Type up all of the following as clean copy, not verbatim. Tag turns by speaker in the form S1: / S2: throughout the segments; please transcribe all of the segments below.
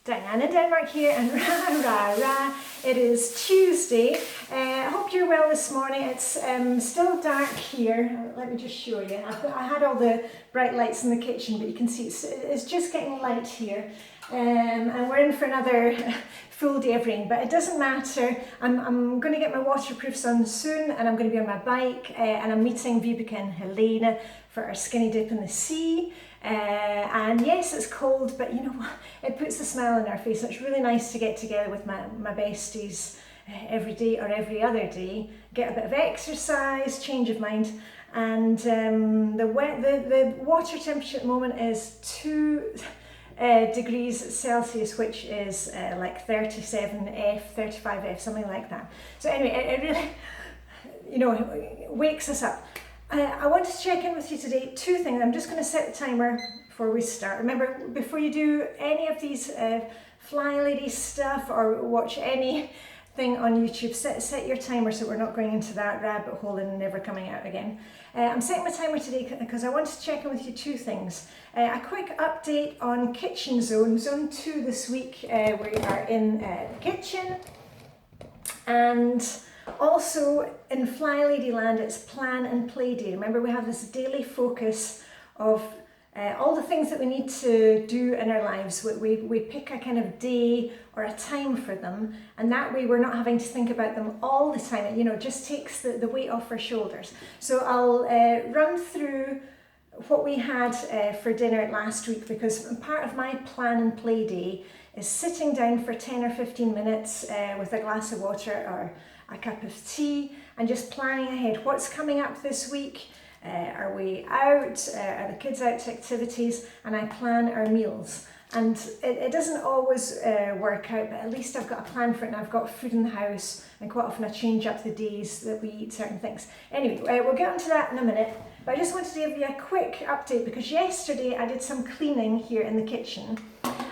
S1: Diane in Denmark here, and it is Tuesday. I hope you're well this morning. It's still dark here. Let me just show you. I had all the bright lights in the kitchen, but you can see it's just getting light here. And we're in for another full day of rain, but it doesn't matter. I'm going to get my waterproofs on soon, and I'm going to be on my bike, and I'm meeting Vibeke and Helena for our skinny dip in the sea. And yes, it's cold, but you know what? It puts a smile on our face. It's really nice to get together with my besties every day or every other day, get a bit of exercise, change of mind. And the water temperature at the moment is 2 degrees Celsius, which is like 37F, 35F, something like that. So anyway, it really, you know, wakes us up. I wanted to check in with you today. 2 things. I'm just going to set the timer before we start. Remember, before you do any of these Flylady stuff or watch anything on YouTube, set your timer so we're not going into that rabbit hole and never coming out again. I'm setting my timer today because I wanted to check in with you 2 things. A quick update on Kitchen Zone, Zone 2 this week. We are in the kitchen, and also in Flylady Land, it's Plan and Play Day. Remember, we have this daily focus of all the things that we need to do in our lives. We pick a kind of day or a time for them, and that way we're not having to think about them all the time. It, you know, just takes the weight off our shoulders. So I'll run through what we had for dinner last week, because part of my Plan and Play Day is sitting down for 10 or 15 minutes with a glass of water or a cup of tea and just planning ahead. What's coming up this week? Are we out? Are the kids out to activities? And I plan our meals. And it doesn't always work out, but at least I've got a plan for it, and I've got food in the house, and quite often I change up the days that we eat certain things. Anyway, we'll get onto that in a minute, but I just wanted to give you a quick update because yesterday I did some cleaning here in the kitchen,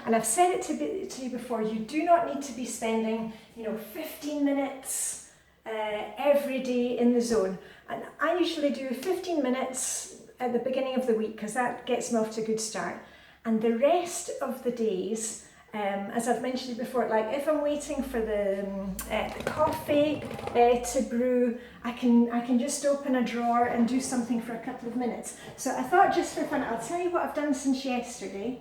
S1: and I've said it to you before, you do not need to be spending, 15 minutes every day in the zone. And I usually do 15 minutes at the beginning of the week because that gets me off to a good start. And the rest of the days, as I've mentioned before, like if I'm waiting for the coffee to brew, I can just open a drawer and do something for a couple of minutes. So I thought, just for fun, I'll tell you what I've done since yesterday.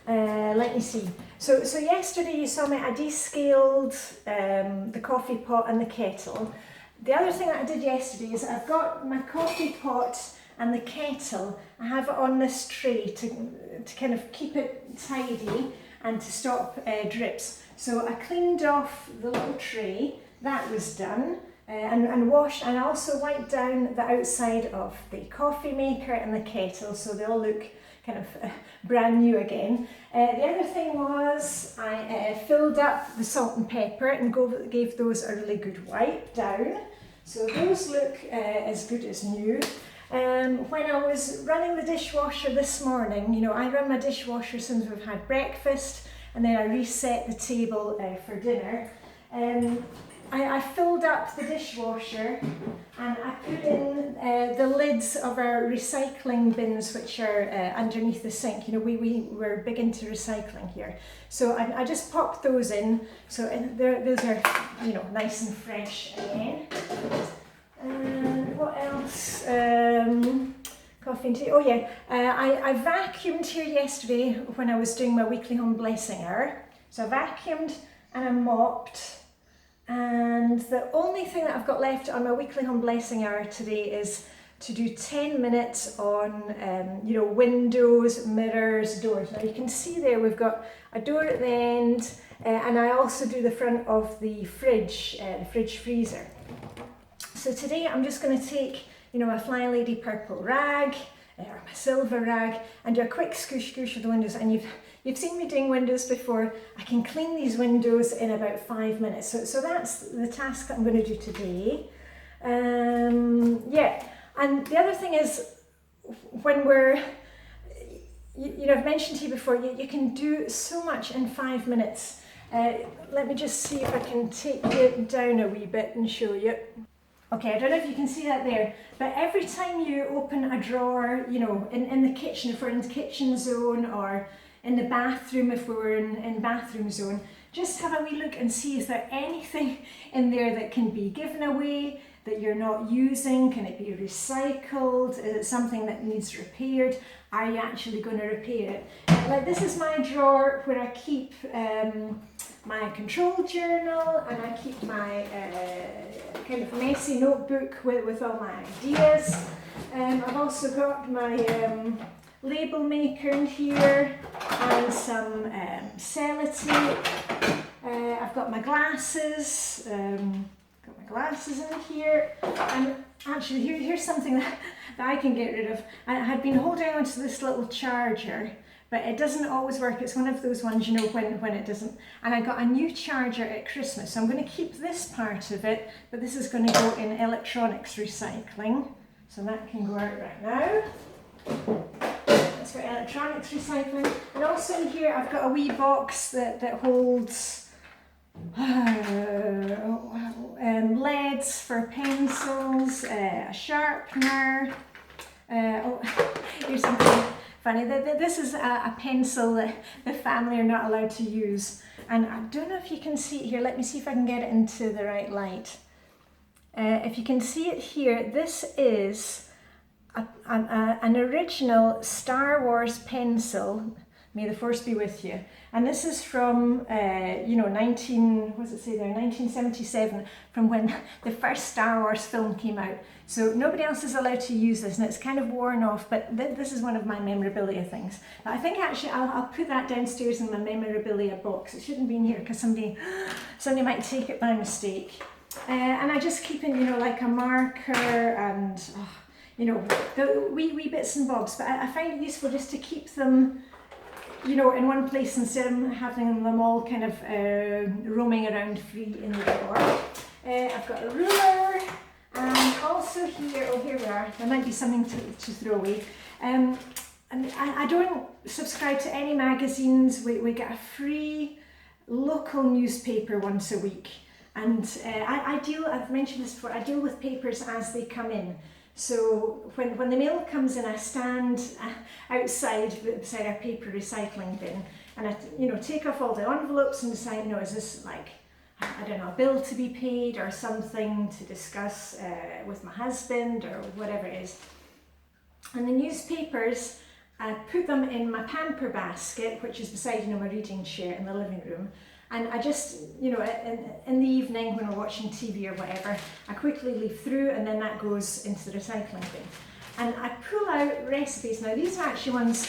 S1: Let me see. So yesterday you saw me, I descaled the coffee pot and the kettle. The other thing that I did yesterday is I've got my coffee pot and the kettle, I have it on this tray to kind of keep it tidy and to stop drips. So I cleaned off the little tray, that was done, and washed, and also wiped down the outside of the coffee maker and the kettle so they all look kind of brand new again. The other thing was I filled up the salt and pepper and gave those a really good wipe down. So those look as good as new. When I was running the dishwasher this morning, I run my dishwasher since we've had breakfast, and then I reset the table for dinner. I filled up the dishwasher and I put in the lids of our recycling bins, which are underneath the sink. We're big into recycling here. So I just popped those in. So those are, nice and fresh again. And what else? Coffee and tea. Oh yeah, I vacuumed here yesterday when I was doing my weekly home blessing hour. So I vacuumed and I mopped. And the only thing that I've got left on my weekly home blessing hour today is to do 10 minutes on, windows, mirrors, doors. Now you can see there we've got a door at the end, and I also do the front of the fridge freezer. So today I'm just going to take, my Flylady purple rag, or my silver rag, and do a quick scoosh of the windows. And you've seen me doing windows before. I can clean these windows in about 5 minutes. So that's the task that I'm going to do today. And the other thing is, when we're, I've mentioned to you before, you can do so much in 5 minutes. Let me just see if I can take you down a wee bit and show you. Okay, I don't know if you can see that there, but every time you open a drawer, in the kitchen, if we're in the kitchen zone, or in the bathroom, if we were in bathroom zone, just have a wee look and see is there anything in there that can be given away, that you're not using. Can it be recycled? Is it something that needs repaired? Are you actually going to repair it? Like this is my drawer where I keep my control journal, and I keep my kind of messy notebook with all my ideas. I've also got my label maker in here and some sellotape. I've got my glasses. Got my glasses in here, and actually here's something that I can get rid of. I had been holding on to this little charger, but it doesn't always work. It's one of those ones, you know, when it doesn't. And I got a new charger at Christmas, so I'm going to keep this part of it, but this is going to go in electronics recycling. So that can go out right now. That's for electronics recycling. And also in here I've got a wee box that holds leads for pencils, a sharpener. Here's something funny. This is a pencil that the family are not allowed to use. And I don't know if you can see it here. Let me see if I can get it into the right light. If you can see it here, this is an original Star Wars pencil. May the Force be with you. And this is from, 1977, from when the first Star Wars film came out. So nobody else is allowed to use this, and it's kind of worn off, but this is one of my memorabilia things. But I think actually I'll put that downstairs in my memorabilia box. It shouldn't be in here because somebody might take it by mistake. And I just keep in, like a marker and, the wee bits and bobs. But I find it useful just to keep them in one place instead of having them all kind of roaming around free in the drawer. I've got a ruler, and also here we are. There might be something to throw away. And I don't subscribe to any magazines. We get a free local newspaper once a week. And I've mentioned this before, I deal with papers as they come in. So when the mail comes in, I stand outside beside our paper recycling bin, and I take off all the envelopes and decide, is this like, I don't know, a bill to be paid or something to discuss with my husband or whatever it is. And the newspapers, I put them in my pamper basket, which is beside my reading chair in the living room. And I just, in the evening when we're watching TV or whatever, I quickly leaf through, and then that goes into the recycling bin. And I pull out recipes. Now these are actually ones,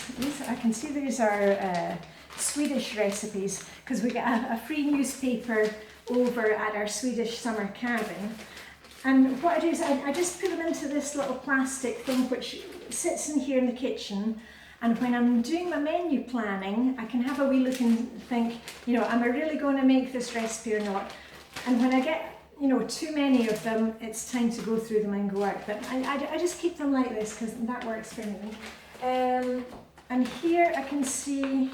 S1: I can see these are Swedish recipes, because we get a free newspaper over at our Swedish summer cabin. And what I do is I just put them into this little plastic thing which sits in here in the kitchen. And when I'm doing my menu planning, I can have a wee look and think, am I really going to make this recipe or not? And when I get, too many of them, it's time to go through them and go out. But I just keep them like this because that works for me. And here I can see,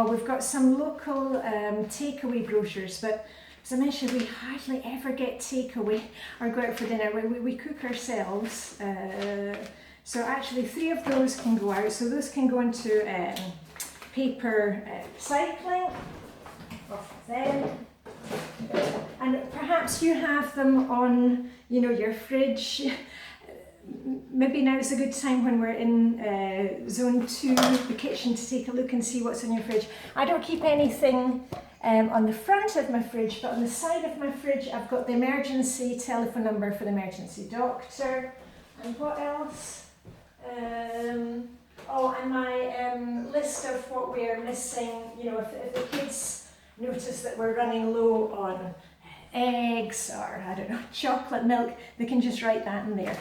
S1: we've got some local takeaway brochures, but as I mentioned, we hardly ever get takeaway or go out for dinner. We cook ourselves. So actually 3 of those can go out. So those can go into paper recycling. Off with them. And perhaps you have them on, your fridge. Maybe now is a good time when we're in zone 2, the kitchen, to take a look and see what's in your fridge. I don't keep anything on the front of my fridge, but on the side of my fridge I've got the emergency telephone number for the emergency doctor. And what else? And my list of what we are missing, if the kids notice that we're running low on eggs or, I don't know, chocolate milk, they can just write that in there.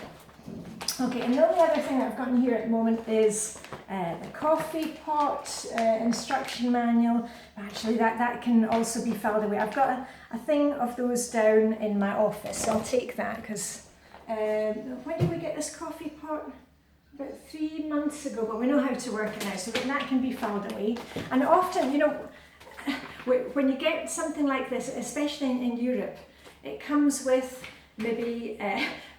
S1: Okay, and the only other thing I've got in here at the moment is the coffee pot instruction manual. Actually, that can also be filed away. I've got a thing of those down in my office, so I'll take that because when did we get this coffee pot? About 3 months ago, but we know how to work it now, so that can be filed away. And often, when you get something like this, especially in Europe, it comes with maybe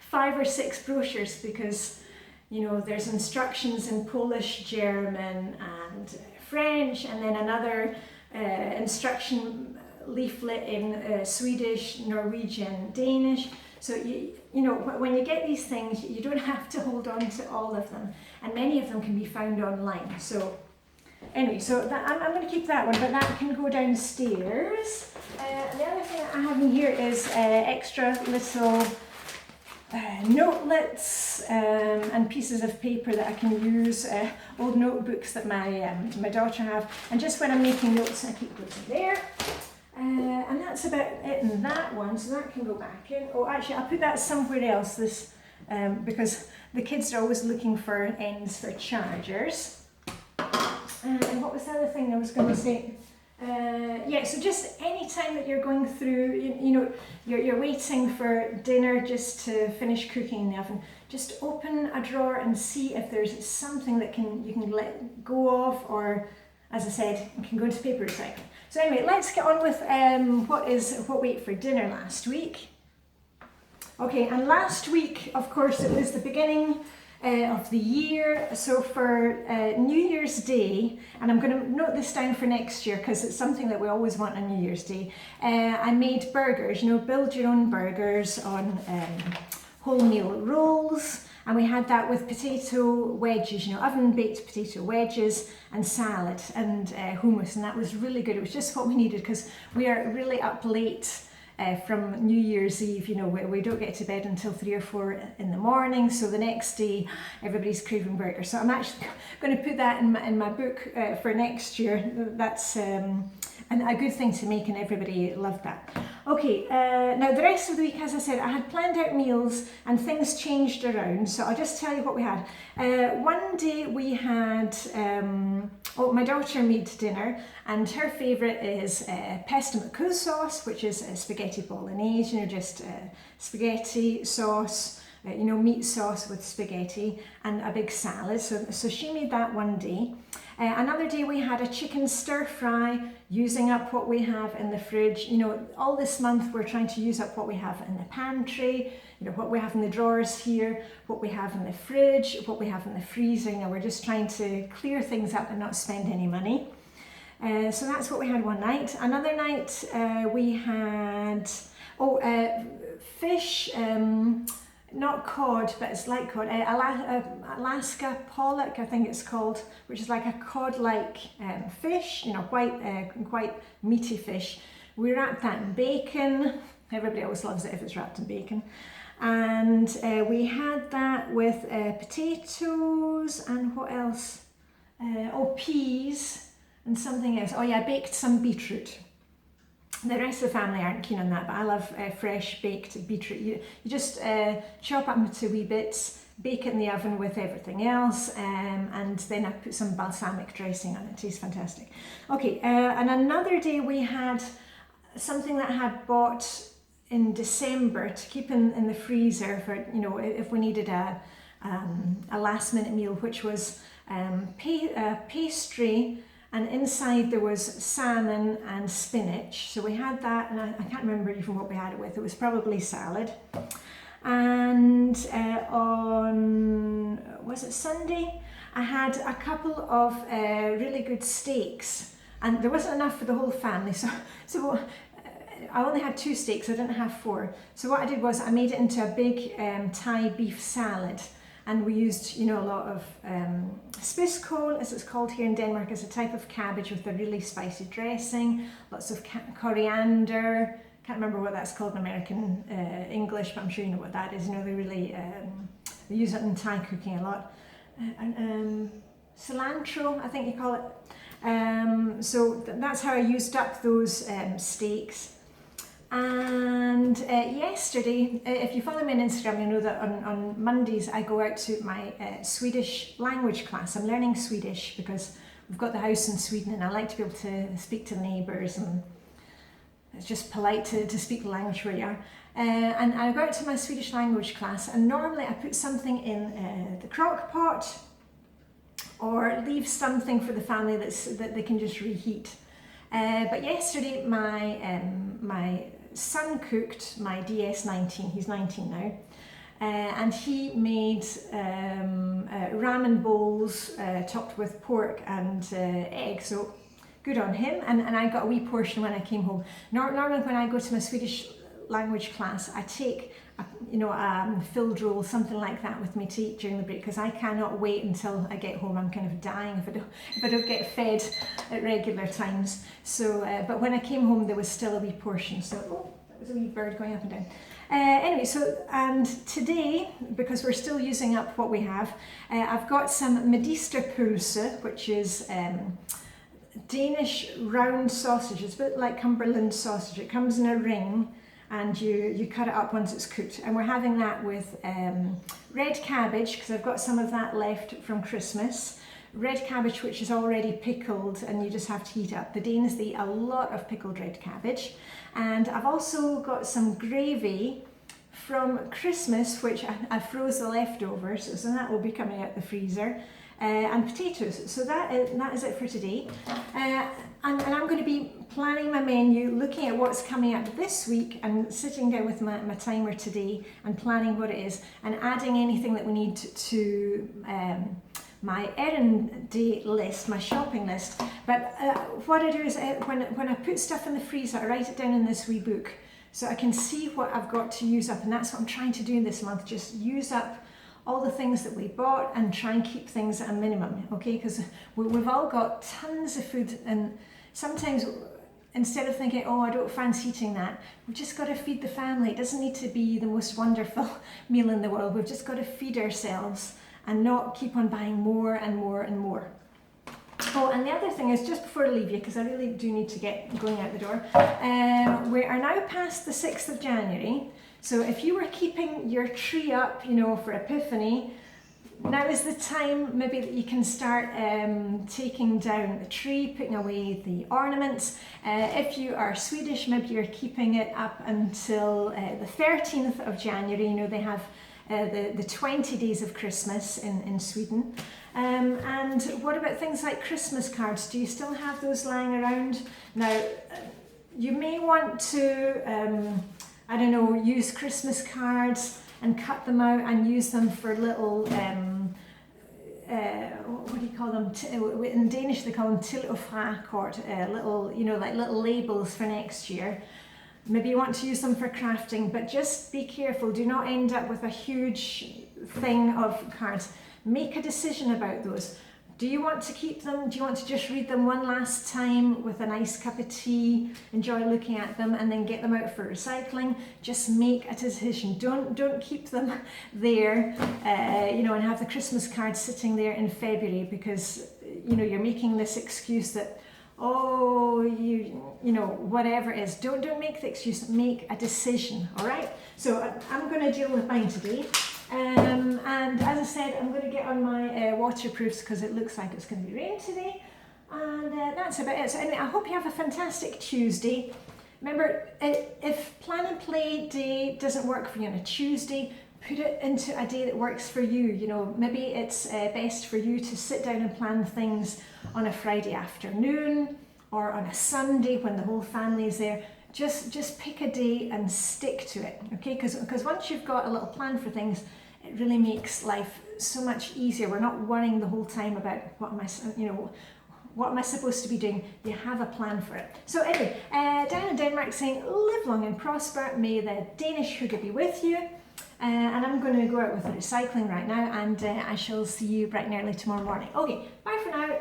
S1: 5 or 6 brochures because, there's instructions in Polish, German, and French, and then another instruction leaflet in Swedish, Norwegian, Danish. So you know, when you get these things, you don't have to hold on to all of them, and many of them can be found online. So anyway, so that, I'm going to keep that one, but that can go downstairs. The other thing that I have in here is extra little notelets and pieces of paper that I can use, old notebooks that my daughter have, and just when I'm making notes I keep those in there. And that's about it in that one, so that can go back in. Oh, actually I'll put that somewhere else, this because the kids are always looking for ends for chargers. And what was the other thing I was going to say? Yeah, so just any time that you're going through, you know, you're waiting for dinner just to finish cooking in the oven, just open a drawer and see if there's something that you can let go of, or as I said, you can go into paper recycling. So anyway, let's get on with what we ate for dinner last week. Okay, and last week, of course, it was the beginning of the year. So for New Year's Day, and I'm going to note this down for next year because it's something that we always want on New Year's Day, I made burgers, you know, build your own burgers on wholemeal rolls. And we had that with potato wedges, you know, oven baked potato wedges and salad and hummus, and that was really good. It was just what we needed because we are really up late from New Year's Eve. You know, we don't get to bed until 3 or 4 in the morning, so the next day everybody's craving burgers. So I'm actually going to put that in my book for next year. That's a good thing to make, and everybody loved that. Okay, now the rest of the week, as I said, I had planned out meals and things changed around, so I'll just tell you what we had. One day we had, my daughter made dinner, and her favourite is pesto macuse sauce, which is spaghetti bolognese, you know, just spaghetti sauce, you know, meat sauce with spaghetti and a big salad. So she made that one day. Another day we had a chicken stir fry, using up what we have in the fridge. You know, all this month we're trying to use up what we have in the pantry, you know, what we have in the drawers here, what we have in the fridge, what we have in the freezer. You know, we're just trying to clear things up and not spend any money. So that's what we had one night. Another night we had fish. Not cod, but it's like cod, Alaska pollock, I think it's called, which is like a cod-like fish, you know, quite meaty fish. We wrapped that in bacon. Everybody always loves it if it's wrapped in bacon. And we had that with potatoes and what else? Peas and something else. Oh yeah, I baked some beetroot. The rest of the family aren't keen on that, but I love fresh baked beetroot. You just chop up into wee bits, bake it in the oven with everything else, and then I put some balsamic dressing on it. It tastes fantastic. Okay, and another day we had something that I had bought in December to keep in the freezer for, you know, if we needed a last minute meal, which was pastry. And inside there was salmon and spinach. So we had that, and I can't remember even what we had it with. It was probably salad. And on, was it Sunday? I had a couple of really good steaks. And there wasn't enough for the whole family. So I only had 2 steaks, I didn't have 4. So what I did was I made it into a big Thai beef salad. And we used, you know, a lot of spiskål, as it's called here in Denmark, as a type of cabbage with a really spicy dressing, lots of coriander. Can't remember what that's called in American English, but I'm sure you know what that is. You know, they really they use it in Thai cooking a lot. Cilantro, I think you call it. So that's how I used up those steaks. And yesterday, if you follow me on Instagram, you know that on Mondays I go out to my Swedish language class. I'm learning Swedish because we've got the house in Sweden, and I like to be able to speak to the neighbours, and it's just polite to speak the language where you are. And I go out to my Swedish language class, and normally I put something in the crock pot or leave something for the family that they can just reheat. But yesterday my son cooked my DS19, he's 19 now, and he made ramen bowls topped with pork and egg, so good on him. And I got a wee portion when I came home. Normally when I go to my Swedish language class, I take a filled roll, something like that, with me to eat during the break, because I cannot wait until I get home. I'm kind of dying if I don't get fed at regular times. So, but when I came home, there was still a wee portion. So, oh, that was a wee bird going up and down. Anyway, so, and today, because we're still using up what we have, I've got some medisterpulse, which is Danish round sausage. It's a bit like Cumberland sausage. It comes in a ring, and you cut it up once it's cooked. And we're having that with red cabbage, because I've got some of that left from Christmas. Red cabbage, which is already pickled, and you just have to heat up. The Danes, they eat a lot of pickled red cabbage. And I've also got some gravy from Christmas, which I froze the leftovers, so that will be coming out the freezer. And potatoes. So that is it for today. And I'm going to be planning my menu, looking at what's coming up this week, and sitting down with my timer today and planning what it is, and adding anything that we need to my errand day list, my shopping list. But what I do is when I put stuff in the freezer, I write it down in this wee book so I can see what I've got to use up, and that's what I'm trying to do this month, just use up all the things that we bought and try and keep things at a minimum, okay? Because we've all got tons of food, and sometimes instead of thinking, oh, I don't fancy eating that, we've just got to feed the family. It doesn't need to be the most wonderful meal in the world. We've just got to feed ourselves and not keep on buying more and more and more. Oh, and the other thing is, just before I leave you, because I really do need to get going out the door, we are now past the 6th of January. So if you were keeping your tree up, for Epiphany, now is the time maybe that you can start taking down the tree, putting away the ornaments. If you are Swedish, maybe you're keeping it up until the 13th of January. They have the 20 days of Christmas in Sweden. And what about things like Christmas cards? Do you still have those lying around? Now, you may want to use Christmas cards and cut them out and use them for little, what do you call them? In Danish they call them tilofrakort, little labels for next year. Maybe you want to use them for crafting, but just be careful. Do not end up with a huge thing of cards. Make a decision about those. Do you want to keep them? Do you want to just read them one last time with a nice cup of tea, enjoy looking at them, and then get them out for recycling? Just make a decision. Don't keep them there, and have the Christmas cards sitting there in February, because you're making this excuse that, whatever it is. Don't make the excuse. Make a decision. All right. So I'm going to deal with mine today. And as I said, I'm going to get on my waterproofs, because it looks like it's going to be rain today. And that's about it. So anyway, I hope you have a fantastic Tuesday. Remember, if Plan and Play Day doesn't work for you on a Tuesday, put it into a day that works for you. Maybe it's best for you to sit down and plan things on a Friday afternoon, or on a Sunday when the whole family is there. Just pick a day and stick to it, okay? Because once you've got a little plan for things, it really makes life so much easier. We're not worrying the whole time about what am I supposed to be doing. You have a plan for it. So anyway, Diane in Denmark saying, live long and prosper. May the Danish sugar be with you. And I'm going to go out with the recycling right now, and I shall see you bright and early tomorrow morning. Okay, bye for now.